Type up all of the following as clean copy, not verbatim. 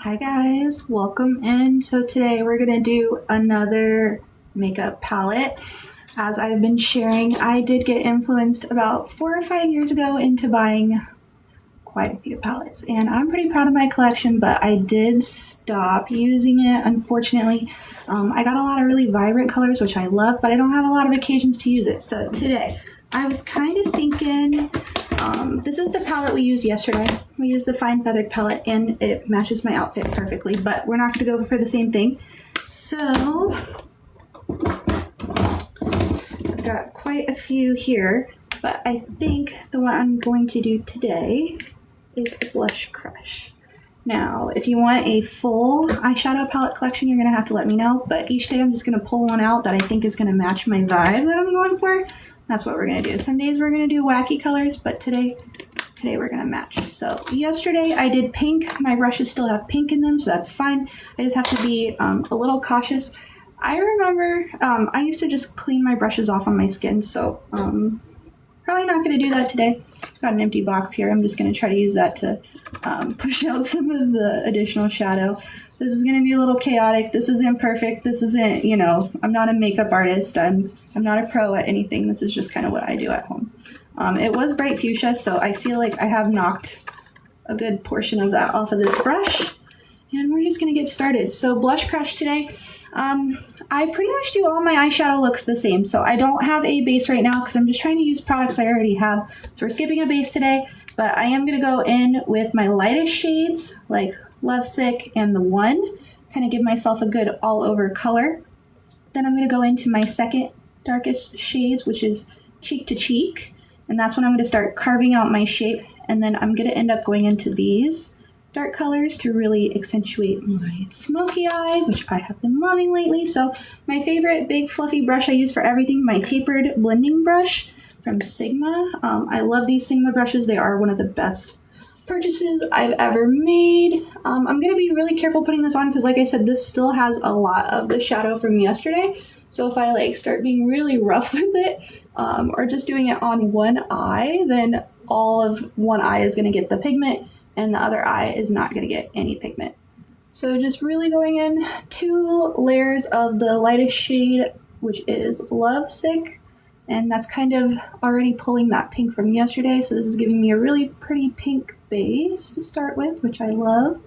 Hi guys, welcome in. So today we're going to do another makeup palette. As I've been sharing, I did get influenced about 4 or 5 years ago into buying quite a few palettes, and I'm pretty proud of my collection, but I did stop using it, unfortunately. I got a lot of really vibrant colors, which I love, but I don't have a lot of occasions to use it. So today I was kind of thinking, this is the palette we used yesterday. We used the Fine Feathered palette and it matches my outfit perfectly, but we're not going to go for the same thing. So I've got quite a few here, but I think the one I'm going to do today is the Blush Crush. Now, if you want a full eyeshadow palette collection, you're going to have to let me know, but each day I'm just going to pull one out that I think is going to match my vibe that I'm going for. That's what we're going to do. Some days we're going to do wacky colors, but today we're going to match. So yesterday I did pink. My brushes still have pink in them, so that's fine. I just have to be a little cautious. I remember I used to just clean my brushes off on my skin, so probably not going to do that today. I've got an empty box here. I'm just going to try to use that to push out some of the additional shadow. This is going to be a little chaotic. This isn't perfect. This isn't, you know, I'm not a makeup artist. I'm not a pro at anything. This is just kind of what I do at home. It was bright fuchsia, so I feel like I have knocked a good portion of that off of this brush. And we're just going to get started. So Blush Crush today. I pretty much do all my eyeshadow looks the same. So I don't have a base right now because I'm just trying to use products I already have. So we're skipping a base today. But I am going to go in with my lightest shades, like Lovesick and the One. Kind of give myself a good all-over color. Then I'm going to go into my second darkest shades, which is Cheek to Cheek. And that's when I'm going to start carving out my shape. And then I'm going to end up going into these dark colors to really accentuate my smoky eye, which I have been loving lately. So my favorite big fluffy brush I use for everything, my tapered blending brush from Sigma. I love these Sigma brushes. They are one of the best purchases I've ever made. I'm going to be really careful putting this on because, like I said, this still has a lot of the shadow from yesterday. So if I start being really rough with it or just doing it on one eye, then all of one eye is going to get the pigment and the other eye is not going to get any pigment. So just really going in 2 layers of the lightest shade, which is Lovesick. And that's kind of already pulling that pink from yesterday. So this is giving me a really pretty pink base to start with, which I love.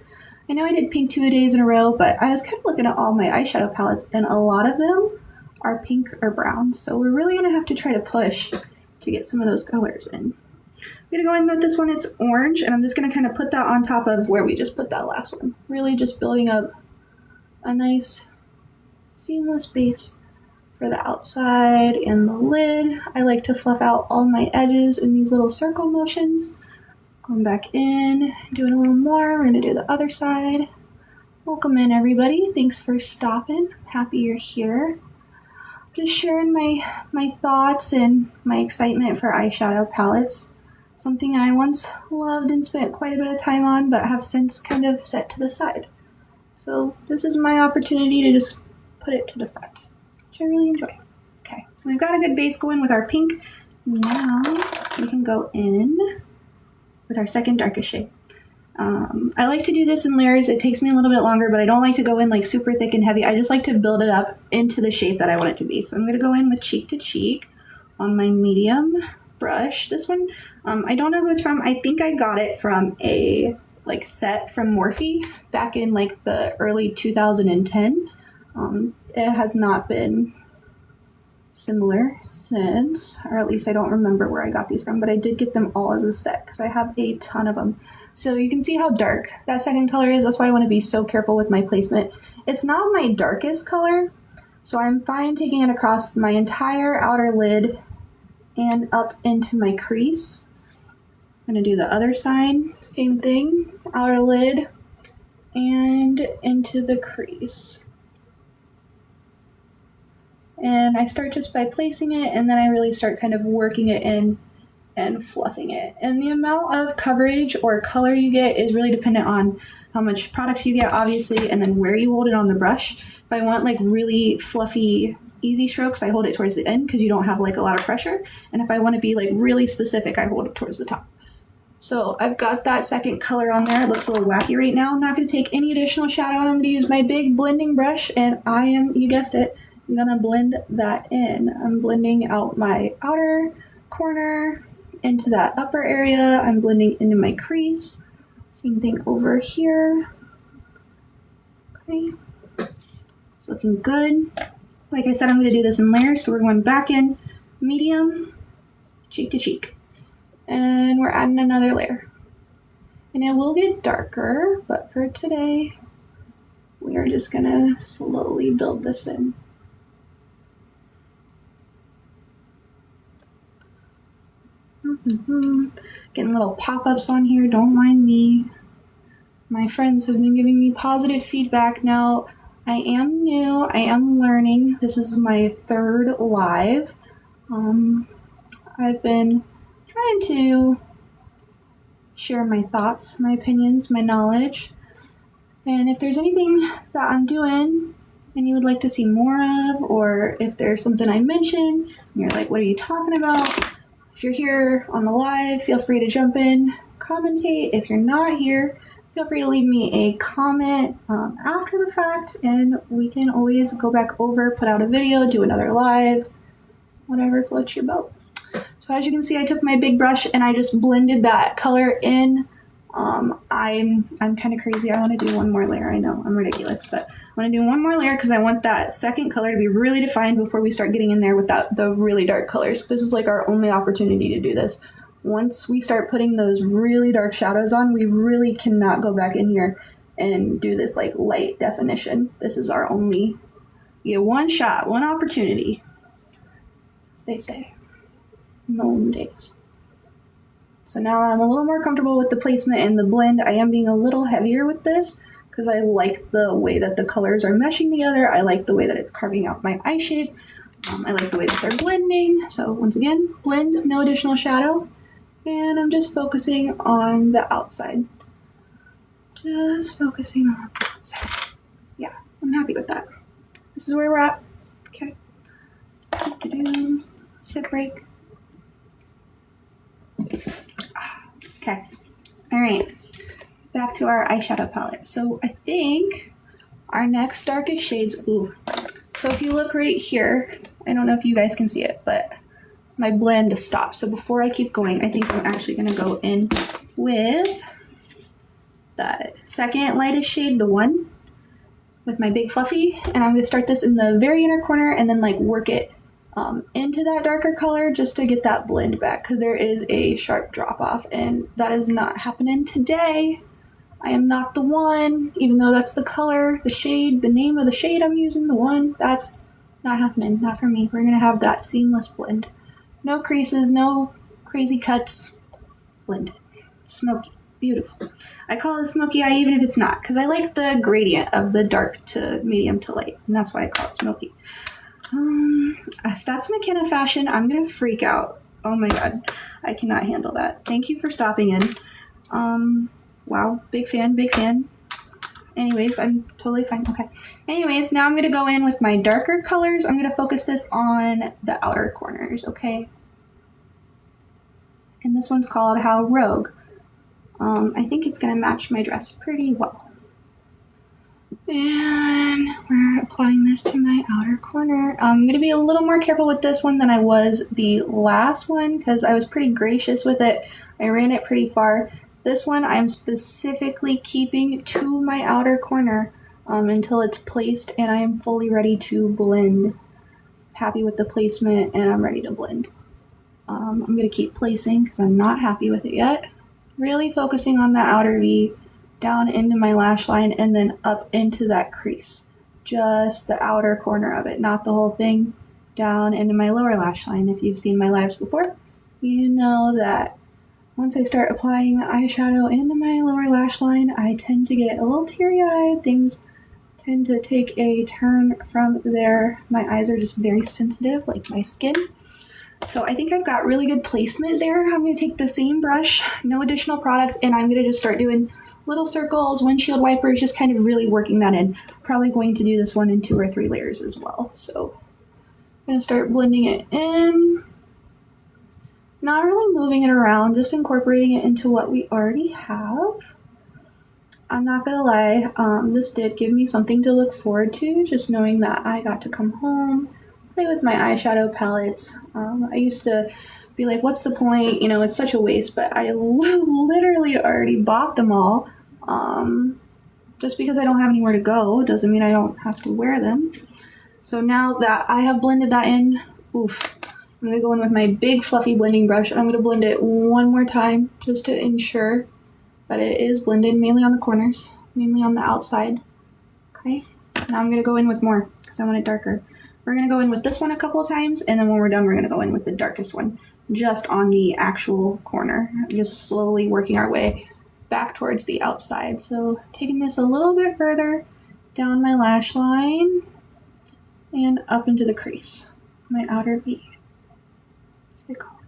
I know I did pink 2 days in a row, but I was kind of looking at all my eyeshadow palettes and a lot of them are pink or brown. So we're really going to have to try to push to get some of those colors in. I'm going to go in with this one. It's orange, and I'm just going to kind of put that on top of where we just put that last one. Really just building up a nice seamless base for the outside and the lid. I like to fluff out all my edges in these little circle motions. Going back in, doing a little more. We're going to do the other side. Welcome in, everybody. Thanks for stopping. Happy you're here. Just sharing my thoughts and my excitement for eyeshadow palettes. Something I once loved and spent quite a bit of time on, but have since kind of set to the side. So this is my opportunity to just put it to the front, which I really enjoy. Okay, so we've got a good base going with our pink. Now we can go in with our second darkest shade. I like to do this in layers. It takes me a little bit longer, but I don't like to go in like super thick and heavy. I just like to build it up into the shape that I want it to be. So I'm going to go in with Cheek to Cheek on my medium brush. This one, I don't know who it's from. I think I got it from a set from Morphe back in the early 2010. It has not been similar since, or at least I don't remember where I got these from, but I did get them all as a set because I have a ton of them. So you can see how dark that second color is. That's why I want to be so careful with my placement. It's not my darkest color, so I'm fine taking it across my entire outer lid and up into my crease. I'm going to do the other side. Same thing, outer lid and into the crease. And I start just by placing it, and then I really start kind of working it in and fluffing it. And the amount of coverage or color you get is really dependent on how much product you get, obviously, and then where you hold it on the brush. If I want really fluffy, easy strokes, I hold it towards the end because you don't have a lot of pressure. And if I want to be really specific, I hold it towards the top. So I've got that second color on there. It looks a little wacky right now. I'm not going to take any additional shadow, and I'm going to use my big blending brush, and I am, you guessed it, I'm going to blend that in. I'm blending out my outer corner into that upper area. I'm blending into my crease. Same thing over here. Okay, it's looking good. Like I said, I'm going to do this in layers, so we're going back in medium, cheek to cheek. And we're adding another layer. And it will get darker, but for today, we are just gonna slowly build this in. Getting little pop-ups on here, don't mind me. My friends have been giving me positive feedback. Now, I am new, I am learning. This is my third live. I've been trying to share my thoughts, my opinions, my knowledge. And if there's anything that I'm doing and you would like to see more of, or if there's something I mention and you're like, what are you talking about? If you're here on the live, feel free to jump in, commentate. If you're not here, feel free to leave me a comment after the fact, and we can always go back over, put out a video, do another live, whatever floats your boat. So as you can see, I took my big brush and I just blended that color in. I'm kind of crazy. I want to do one more layer. I know I'm ridiculous, but I want to do one more layer because I want that second color to be really defined before we start getting in there with the really dark colors. This is like our only opportunity to do this. Once we start putting those really dark shadows on, we really cannot go back in here and do this like light definition. This is our only, one shot, one opportunity, as they say. In the olden days. So now I'm a little more comfortable with the placement and the blend. I am being a little heavier with this because I like the way that the colors are meshing together. I like the way that it's carving out my eye shape. I like the way that they're blending. So once again, blend, no additional shadow. And I'm just focusing on the outside. Just focusing on the outside. Yeah, I'm happy with that. This is where we're at. Okay. Sip break. Okay, all right, back to our eyeshadow palette. So I think our next darkest shades, so if you look right here, I don't know if you guys can see it, but my blend stopped. So before I keep going, I think I'm actually gonna go in with the second lightest shade, the one with my big fluffy, and I'm gonna start this in the very inner corner and then like work it into that darker color just to get that blend back, because there is a sharp drop off and that is not happening today. I am not the one, even though that's the color, the shade, the name of the shade I'm using, the one, that's not happening, not for me. We're gonna have that seamless blend. No creases, no crazy cuts, blended. Smoky, beautiful. I call it a smoky eye even if it's not, because I like the gradient of the dark to medium to light, and that's why I call it smoky. If that's my kind of fashion, I'm gonna freak out. Oh my god, I cannot handle that. Thank you for stopping in. Wow, big fan, big fan. Anyways, I'm totally fine. Okay. Anyways, now I'm gonna go in with my darker colors. I'm gonna focus this on the outer corners, okay? And this one's called How Rogue. I think it's gonna match my dress pretty well. And we're applying this to my outer corner. I'm going to be a little more careful with this one than I was the last one because I was pretty gracious with it. I ran it pretty far. This one I'm specifically keeping to my outer corner until it's placed and I am fully ready to blend. Happy with the placement and I'm ready to blend. I'm going to keep placing because I'm not happy with it yet. Really focusing on the outer V, down into my lash line, and then up into that crease. Just the outer corner of it, not the whole thing. Down into my lower lash line. If you've seen my lives before, you know that once I start applying eyeshadow into my lower lash line, I tend to get a little teary-eyed. Things tend to take a turn from there. My eyes are just very sensitive, like my skin. So I think I've got really good placement there. I'm going to take the same brush, no additional products, and I'm going to just start doing little circles, windshield wipers, just kind of really working that in. Probably going to do this one in 2 or 3 layers as well. So I'm going to start blending it in. Not really moving it around, just incorporating it into what we already have. I'm not gonna lie, this did give me something to look forward to, just knowing that I got to come home, play with my eyeshadow palettes. I used to be like, what's the point? You know, it's such a waste, but I literally already bought them all. Just because I don't have anywhere to go doesn't mean I don't have to wear them. So now that I have blended that in, oof, I'm gonna go in with my big fluffy blending brush and I'm gonna blend it one more time just to ensure that it is blended, mainly on the corners, mainly on the outside. Okay, now I'm gonna go in with more because I want it darker. We're gonna go in with this one a couple of times, and then when we're done, we're gonna go in with the darkest one, just on the actual corner, just slowly working our way back towards the outside. So taking this a little bit further down my lash line and up into the crease, my outer V, as they call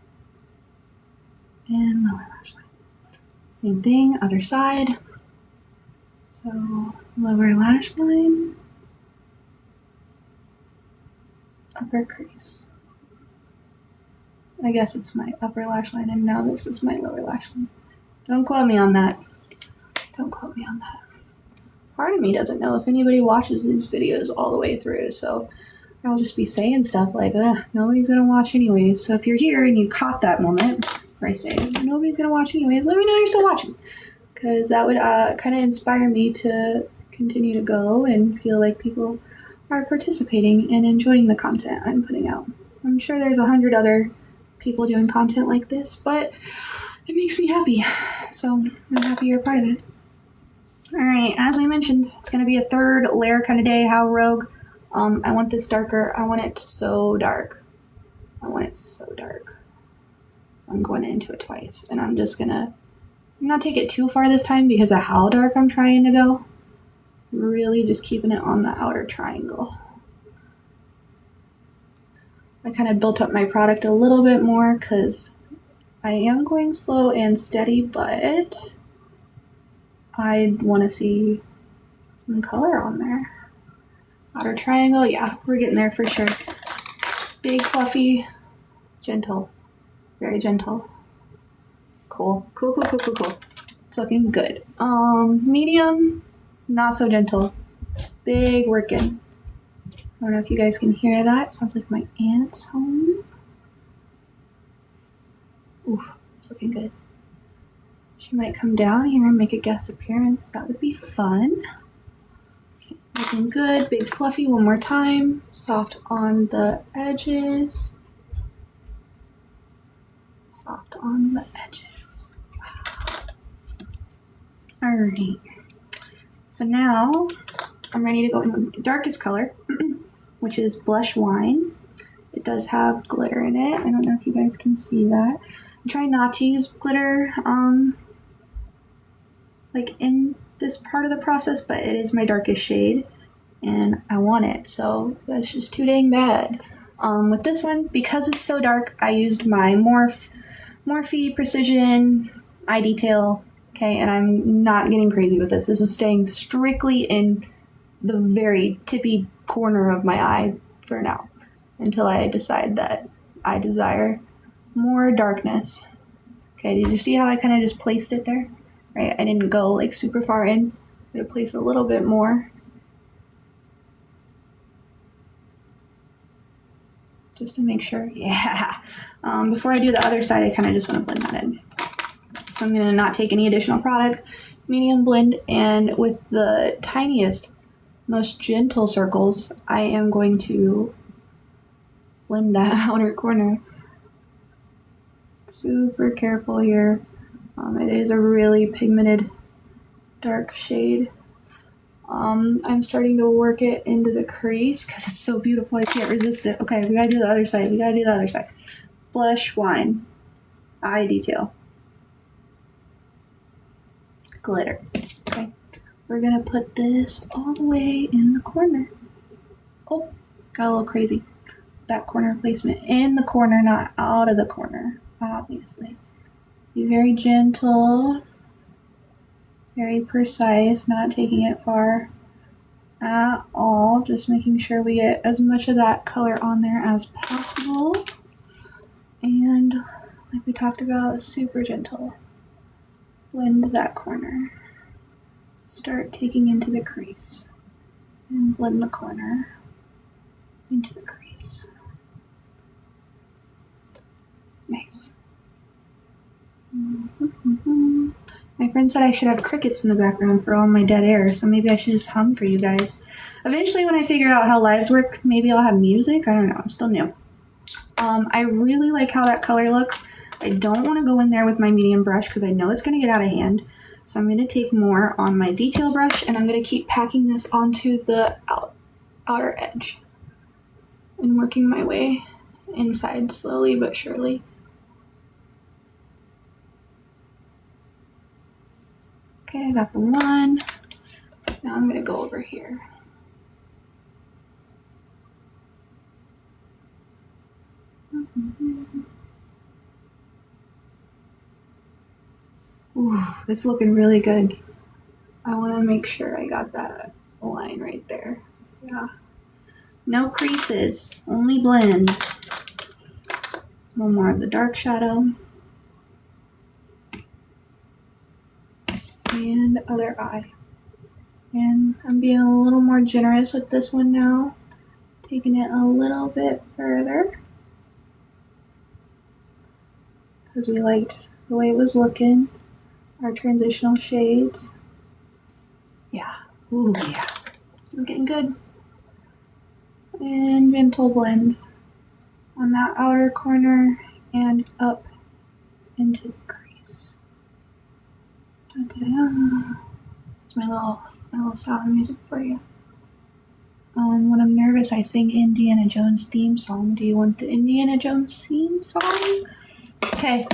it, and lower lash line. Same thing, other side. So lower lash line, upper crease. I guess it's my upper lash line, and now this is my lower lash line. Don't quote me on that. Don't quote me on that. Part of me doesn't know if anybody watches these videos all the way through, so I'll just be saying stuff like, nobody's gonna watch anyways. So if you're here and you caught that moment where I say, nobody's gonna watch anyways, let me know you're still watching. Because that would kind of inspire me to continue to go and feel like people are participating and enjoying the content I'm putting out. I'm sure there's 100 other people doing content like this, but it makes me happy. So I'm happy you're a part of it. Alright, as we mentioned, it's going to be a third layer kind of day. How Rogue. I want this darker. I want it so dark. I want it so dark. So I'm going into it twice. And I'm just going to not take it too far this time because of how dark I'm trying to go. Really just keeping it on the outer triangle. I kind of built up my product a little bit more because I am going slow and steady, but I want to see some color on there. Outer triangle, yeah, we're getting there for sure. Big, fluffy, gentle, very gentle. Cool. It's looking good. Medium, not so gentle. Big working. I don't know if you guys can hear that. Sounds like my aunt's home. Ooh, it's looking good. She might come down here and make a guest appearance. That would be fun. Okay, looking good. Big fluffy one more time. Soft on the edges. Soft on the edges. Wow. Alright. So now I'm ready to go in with the darkest color, which is Blush Wine. It does have glitter in it. I don't know if you guys can see that. I'm trying not to use glitter like in this part of the process, but it is my darkest shade and I want it, so that's just too dang bad. With this one, because it's so dark, I used my Morphe Precision Eye Detail, okay, and I'm not getting crazy with this. This is staying strictly in the very tippy corner of my eye for now, until I decide that I desire more darkness. Okay, did you see how I kind of just placed it there? Right, I didn't go like super far in. I'm gonna place a little bit more. Just to make sure, yeah. Before I do the other side, I kind of just want to blend that in. So I'm gonna not take any additional product, medium blend, and with the tiniest, most gentle circles, I am going to blend that outer corner. Super careful here. It is a really pigmented dark shade. I'm starting to work it into the crease because it's so beautiful. I can't resist it. Okay, we gotta do the other side. Blush Wine. Eye Detail. Glitter. Okay. We're gonna put this all the way in the corner. Oh, got a little crazy. That corner placement in the corner, not out of the corner, obviously. Be very gentle, very precise, not taking it far at all, just making sure we get as much of that color on there as possible. And like we talked about, super gentle. Blend that corner. Start taking into the crease. And blend the corner into the crease. Nice. My friend said I should have crickets in the background for all my dead air, so maybe I should just hum for you guys. Eventually, when I figure out how lives work, maybe I'll have music. I don't know. I'm still new. I really like how that color looks. I don't want to go in there with my medium brush because I know it's going to get out of hand. So I'm going to take more on my detail brush, and I'm going to keep packing this onto the outer edge and working my way inside slowly but surely. Okay, I got the one. Now I'm going to go over here. Ooh, it's looking really good. I want to make sure I got that line right there. Yeah. No creases, only blend. One more of the dark shadow. And other eye. And I'm being a little more generous with this one now. Taking it a little bit further. Because we liked the way it was looking. Our transitional shades. Yeah. Ooh, yeah. This is getting good. And gentle blend on that outer corner and up into the crease. Da, da, da. It's my little sound music for you. When I'm nervous, I sing Indiana Jones theme song. Do you want the Indiana Jones theme song? Okay,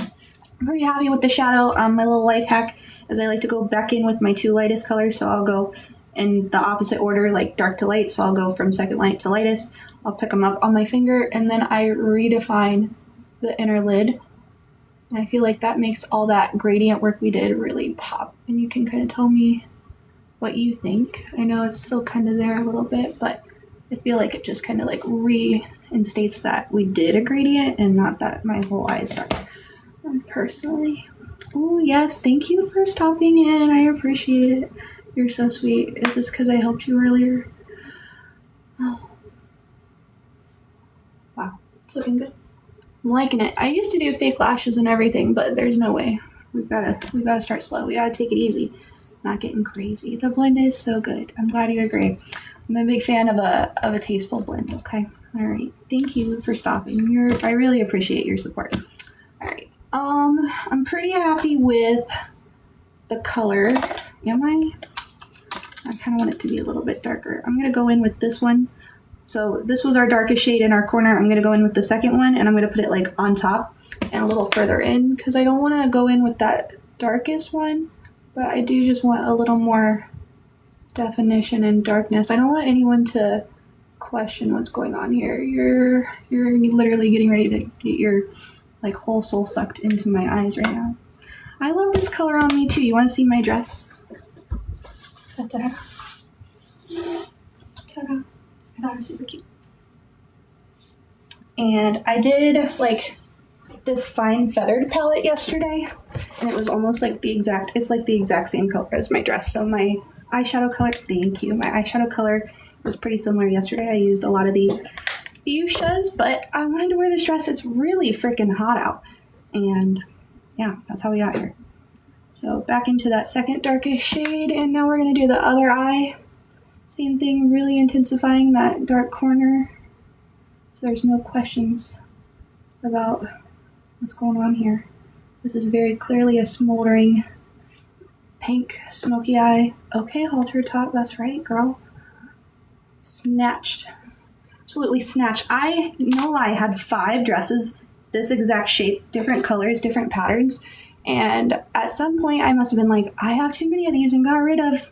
I'm pretty happy with the shadow. My little life hack is I like to go back in with my two lightest colors, so I'll go in the opposite order, like dark to light, so I'll go from second light to lightest. I'll pick them up on my finger, and then I redefine the inner lid. And I feel like that makes all that gradient work we did really pop. And you can kind of tell me what you think. I know it's still kind of there a little bit, but I feel like it just kind of like reinstates that we did a gradient and not that my whole eye is dark. Personally. Oh, yes. Thank you for stopping in. I appreciate it. You're so sweet. Is this because I helped you earlier? Oh. Wow. It's looking good. I'm liking it. I used to do fake lashes and everything, but there's no way. We've got to start slow. We got to take it easy. Not getting crazy. The blend is so good. I'm glad you agree. I'm a big fan of a tasteful blend. Okay. All right. Thank you for stopping. I really appreciate your support. All right. I'm pretty happy with the color. Am I? I kind of want it to be a little bit darker. I'm going to go in with this one. So this was our darkest shade in our corner. I'm going to go in with the second one, and I'm going to put it like on top and a little further in because I don't want to go in with that darkest one, but I do just want a little more definition and darkness. I don't want anyone to question what's going on here. You're literally getting ready to get your like whole soul sucked into my eyes right now. I love this color on me too. You want to see my dress? Ta-da. Ta-da. I thought it was super cute. And I did like this fine feathered palette yesterday, and it was almost like it's like the exact same color as my dress. So my eyeshadow color, thank you. My eyeshadow color was pretty similar yesterday. I used a lot of these fuchsias, but I wanted to wear this dress. It's really freaking hot out. And yeah, that's how we got here. So back into that second darkest shade, and now we're gonna do the other eye. Same thing, really intensifying that dark corner so there's no questions about what's going on here. This is very clearly a smoldering pink smoky eye. Okay, halter top, that's right, girl. Snatched. Absolutely snatched. I, no lie, had 5 dresses, this exact shape, different colors, different patterns, and at some point I must have been like, I have too many of these and got rid of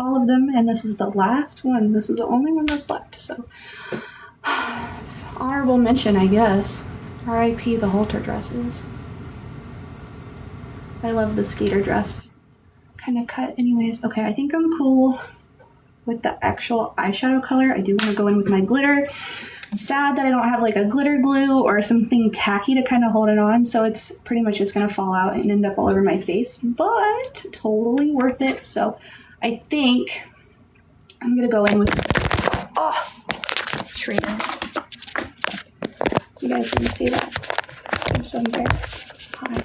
all of them, and this is the last one. This is the only one that's left, so honorable mention, I guess. R.I.P. the halter dresses. I love the skater dress kind of cut anyways. Okay, I think I'm cool with the actual eyeshadow color. I do want to go in with my glitter. I'm sad that I don't have like a glitter glue or something tacky to kind of hold it on, so it's pretty much just gonna fall out and end up all over my face, but totally worth it. So I think I'm gonna go in with, oh, traitor. You guys didn't see that. I'm so embarrassed. Hi.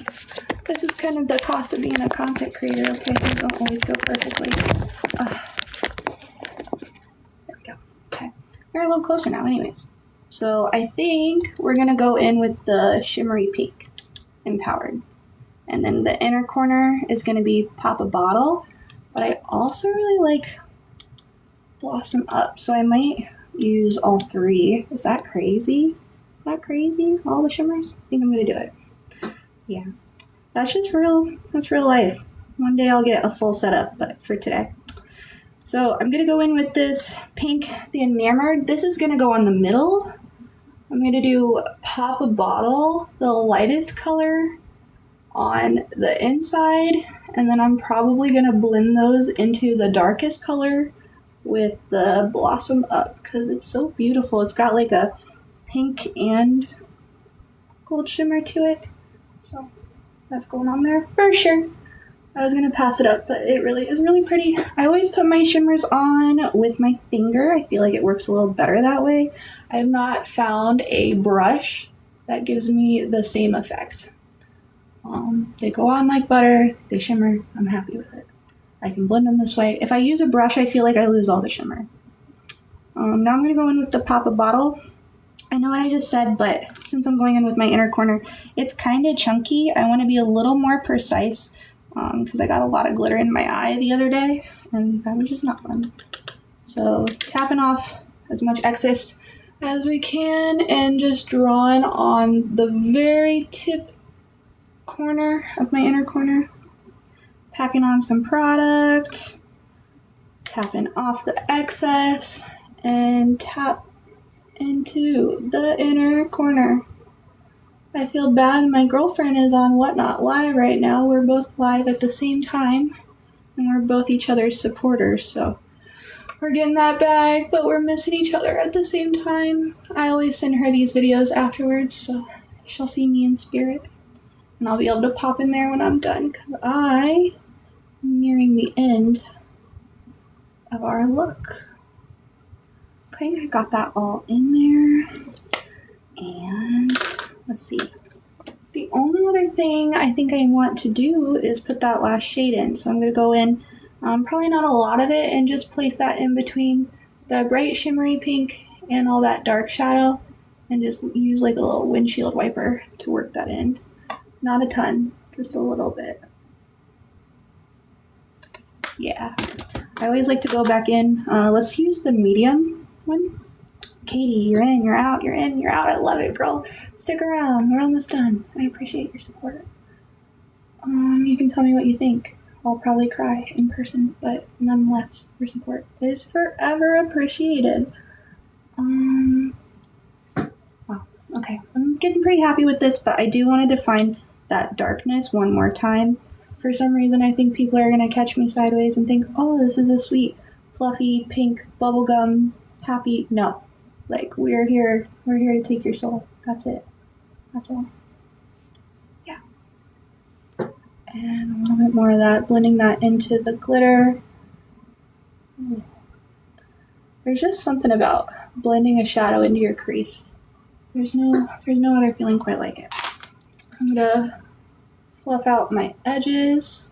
This is kind of the cost of being a content creator, okay? Things don't always go perfectly. There we go. Okay. We're a little closer now anyways. So I think we're going to go in with the shimmery pink, Empowered. And then the inner corner is going to be Pop a Bottle. But I also really like Blossom Up. So I might use all three. Is that crazy? Is that crazy? All the shimmers? I think I'm going to do it. Yeah. That's just real. That's real life. One day I'll get a full setup, but for today. So I'm going to go in with this pink, the Enamored. This is going to go on the middle. I'm going to do Pop a Bottle, the lightest color, on the inside. And then I'm probably going to blend those into the darkest color with the Blossom Up because it's so beautiful. It's got like a pink and gold shimmer to it. So that's going on there for sure. I was going to pass it up, but it really is really pretty. I always put my shimmers on with my finger. I feel like it works a little better that way. I have not found a brush that gives me the same effect. They go on like butter. They shimmer. I'm happy with it. I can blend them this way. If I use a brush, I feel like I lose all the shimmer. Now I'm going to go in with the Pop a Bottle. I know what I just said, but since I'm going in with my inner corner, it's kind of chunky. I want to be a little more precise because I got a lot of glitter in my eye the other day, and that was just not fun. So tapping off as much excess as we can and just drawing on the very tip corner of my inner corner. Packing on some product, tapping off the excess, and tap into the inner corner. I feel bad my girlfriend is on Whatnot Live right now. We're both live at the same time, and we're both each other's supporters, so we're getting that bag, but we're missing each other at the same time. I always send her these videos afterwards, so she'll see me in spirit, and I'll be able to pop in there when I'm done, because I'm nearing the end of our look. Okay, I got that all in there, and let's see. The only other thing I think I want to do is put that last shade in. So I'm going to go in, probably not a lot of it, and just place that in between the bright shimmery pink and all that dark shadow, and just use like a little windshield wiper to work that in. Not a ton, just a little bit. Yeah. I always like to go back in. Let's use the medium one. Katie, you're in, you're out, you're in, you're out. I love it, girl. Stick around. We're almost done. I appreciate your support. You can tell me what you think. I'll probably cry in person, but nonetheless, your support is forever appreciated. Wow. Okay. I'm getting pretty happy with this, but I do want to define that darkness one more time. For some reason, I think people are going to catch me sideways and think, oh, this is a sweet, fluffy, pink, bubblegum, happy. No. Like, we're here to take your soul. That's it. That's all. Yeah. And a little bit more of that, blending that into the glitter. Ooh. There's just something about blending a shadow into your crease. There's no other feeling quite like it. I'm gonna fluff out my edges.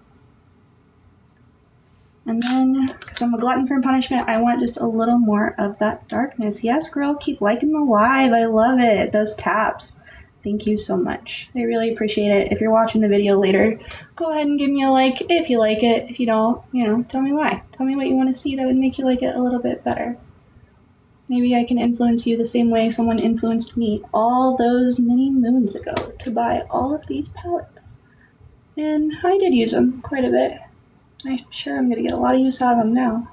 And then, because I'm a glutton for punishment, I want just a little more of that darkness. Yes, girl, keep liking the live. I love it. Those taps. Thank you so much. I really appreciate it. If you're watching the video later, go ahead and give me a like if you like it. If you don't, tell me why. Tell me what you want to see that would make you like it a little bit better. Maybe I can influence you the same way someone influenced me all those many moons ago to buy all of these palettes. And I did use them quite a bit. I'm sure I'm going to get a lot of use out of them now.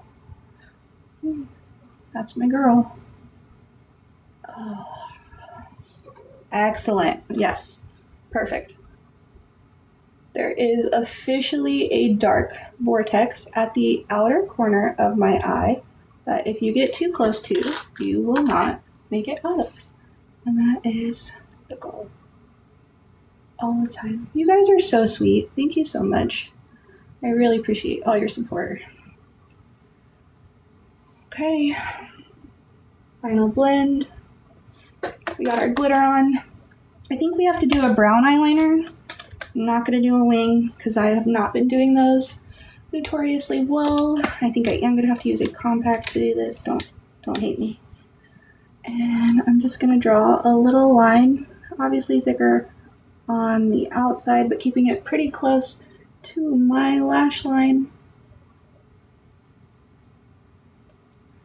That's my girl. Oh. Excellent. Yes. Perfect. There is officially a dark vortex at the outer corner of my eye that if you get too close to, you will not make it out of. And that is the goal. All the time. You guys are so sweet. Thank you so much. I really appreciate all your support. Okay. Final blend. We got our glitter on. I think we have to do a brown eyeliner. I'm not going to do a wing because I have not been doing those notoriously well. I think I am going to have to use a compact to do this. Don't hate me. And I'm just going to draw a little line, obviously thicker on the outside, but keeping it pretty close to my lash line.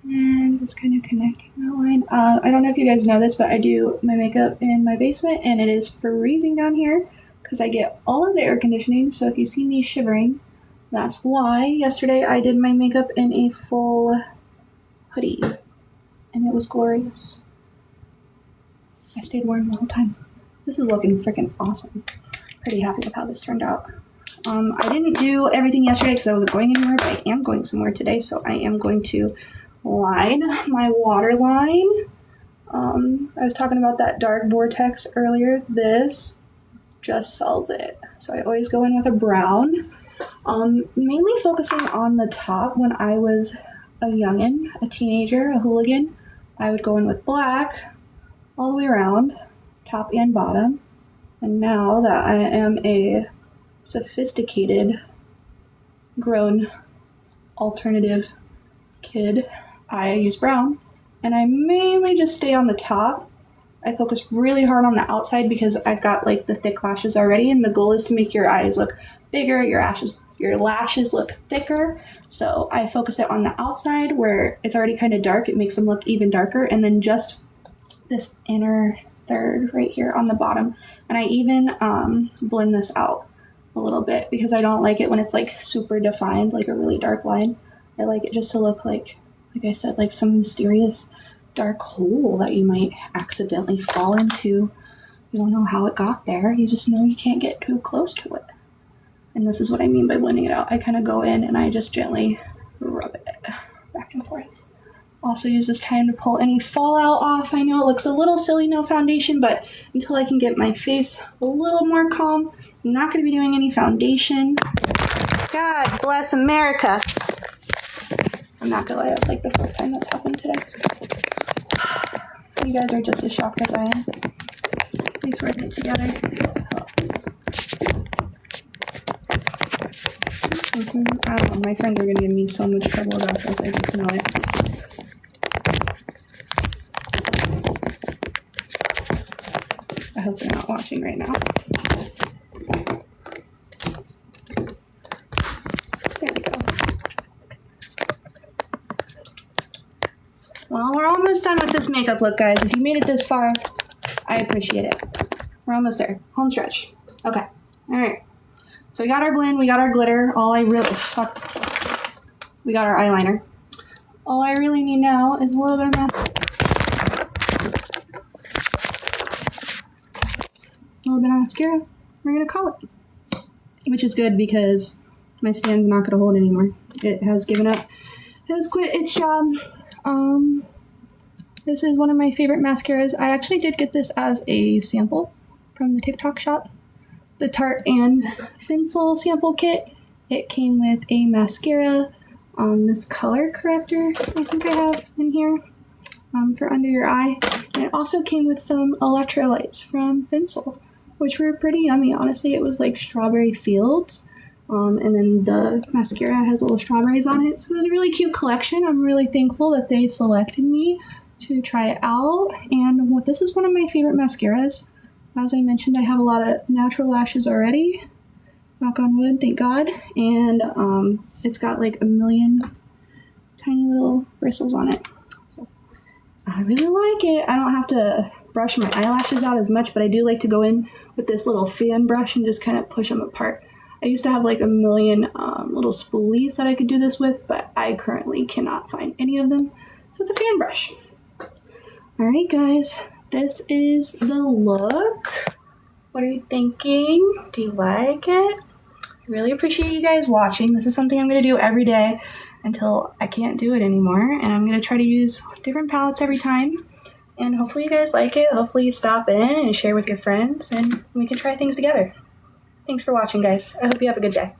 And just kind of connecting that line. I don't know if you guys know this, but I do my makeup in my basement, and it is freezing down here because I get all of the air conditioning. So if you see me shivering, that's why. Yesterday I did my makeup in a full hoodie, and it was glorious. I stayed warm the whole time. This is looking freaking awesome. Pretty happy with how this turned out. I didn't do everything yesterday because I wasn't going anywhere, but I am going somewhere today, so I am going to line my waterline. I was talking about that dark vortex earlier. This just sells it. So I always go in with a brown. Mainly focusing on the top. When I was a youngin', a teenager, a hooligan, I would go in with black all the way around, top and bottom. And now that I am a sophisticated, grown, alternative kid, I use brown, and I mainly just stay on the top. I focus really hard on the outside because I've got like the thick lashes already, and the goal is to make your eyes look bigger, your lashes look thicker. So I focus it on the outside where it's already kind of dark. It makes them look even darker, and then just this inner third right here on the bottom. And I even blend this out a little bit because I don't like it when it's like super defined, like a really dark line. I like it just to look like I said, like some mysterious dark hole that you might accidentally fall into. You don't know how it got there. You just know you can't get too close to it. And this is what I mean by blending it out. I kind of go in and I just gently rub it back and forth. Also use this time to pull any fallout off. I know it looks a little silly, no foundation, but until I can get my face a little more calm, I'm not going to be doing any foundation. God bless America. I'm not gonna lie, that's like the fourth time that's happened today. You guys are just as shocked as I am. At least we're in it together. I don't know, my friends are gonna give me so much trouble about this, I just know it. I hope they're not watching right now. There we go. Well, we're almost done with this makeup look, guys. If you made it this far, I appreciate it. We're almost there. Home stretch. Okay. All right. So we got our blend. We got our glitter. We got our eyeliner. All I really need now is a little bit of mascara. A little bit of mascara. We're going to call it. Which is good because my stand's not going to hold anymore. It has given up. It has quit its job. This is one of my favorite mascaras. I actually did get this as a sample from the TikTok shop. The Tarte and Finsel sample kit. It came with a mascara, this color corrector I think I have in here for under your eye. And it also came with some electrolytes from Finsel, which were pretty yummy. Honestly, it was like strawberry fields. And then the mascara has little strawberries on it. So it was a really cute collection. I'm really thankful that they selected me to try it out. And this is one of my favorite mascaras. As I mentioned, I have a lot of natural lashes already. Knock on wood, thank God. And it's got like a million tiny little bristles on it. So I really like it. I don't have to brush my eyelashes out as much, but I do like to go in with this little fan brush and just kind of push them apart. I used to have like a million little spoolies that I could do this with, but I currently cannot find any of them. So it's a fan brush. All right, guys, this is the look. What are you thinking? Do you like it? I really appreciate you guys watching. This is something I'm going to do every day until I can't do it anymore. And I'm going to try to use different palettes every time. And hopefully you guys like it. Hopefully you stop in and share with your friends and we can try things together. Thanks for watching, guys. I hope you have a good day.